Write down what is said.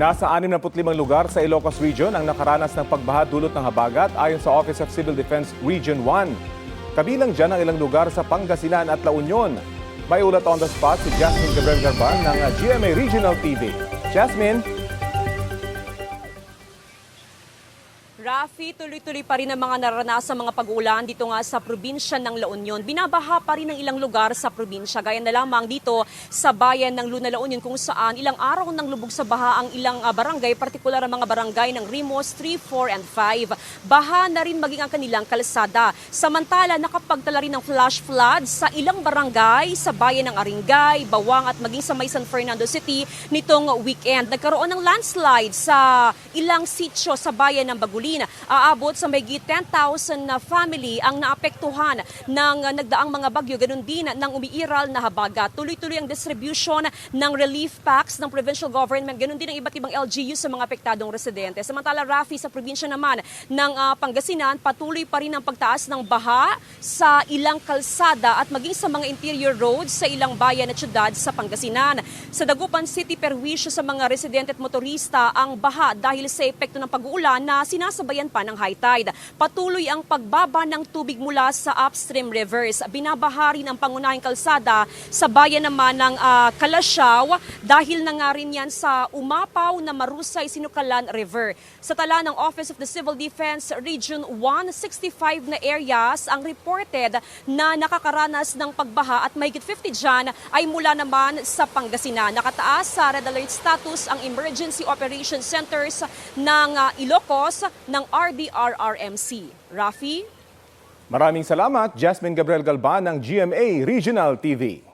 Nasa 65 lugar sa Ilocos Region ang nakaranas ng pagbaha dulot ng habagat ayon sa Office of Civil Defense Region 1. Kabilang dyan ang ilang lugar sa Pangasinan at La Union. May ulat on the spot si Jasmine Gabriel Garban ng GMA Regional TV. Jasmine? Rafi, tuloy-tuloy pa rin ang mga naranasang mga pag-ulan dito nga sa probinsya ng La Union. Binabaha pa rin ang ilang lugar sa probinsya. Gaya na lamang dito sa bayan ng Luna, La Union kung saan ilang araw nang lubog sa baha ang ilang barangay, partikular ang mga barangay ng Rimos 3, 4 and 5. Baha na rin maging ang kanilang kalsada. Samantala, nakapagtala rin ng flash flood sa ilang barangay sa bayan ng Aringay, Bawang at maging sa may San Fernando City nitong weekend. Nagkaroon ng landslide sa ilang sitio sa bayan ng Bagulin. Aabot sa may 10,000 na family ang naapektuhan ng nagdaang mga bagyo, ganun din ng umiiral na habagat. Tuloy-tuloy ang distribution ng relief packs ng provincial government, ganun din ang iba't ibang LGU sa mga apektadong residente. Samantala, Rafi, sa probinsya naman ng Pangasinan, patuloy pa rin ang pagtaas ng baha sa ilang kalsada at maging sa mga interior roads sa ilang bayan at syudad sa Pangasinan. Sa Dagupan City, perwisyo sa mga residente at motorista ang baha dahil sa epekto ng pag-uulan na sinasabayan pa ng high tide. Patuloy ang pagbaba ng tubig mula sa upstream rivers. Binabaha rin ang pangunahing kalsada sa bayan naman ng Kalasyaw dahil na nga rin yan sa umapaw na Marusay Sinukalan River. Sa tala ng Office of the Civil Defense Region 165 na areas ang reported na nakakaranas ng pagbaha at mahigit 50 dyan ay mula naman sa Pangasinan. Nakataas sa red alert status ang emergency operation centers ng Ilocos ng RDRRMC. Rafi? Maraming salamat, Jasmine Gabriel Galban ng GMA Regional TV.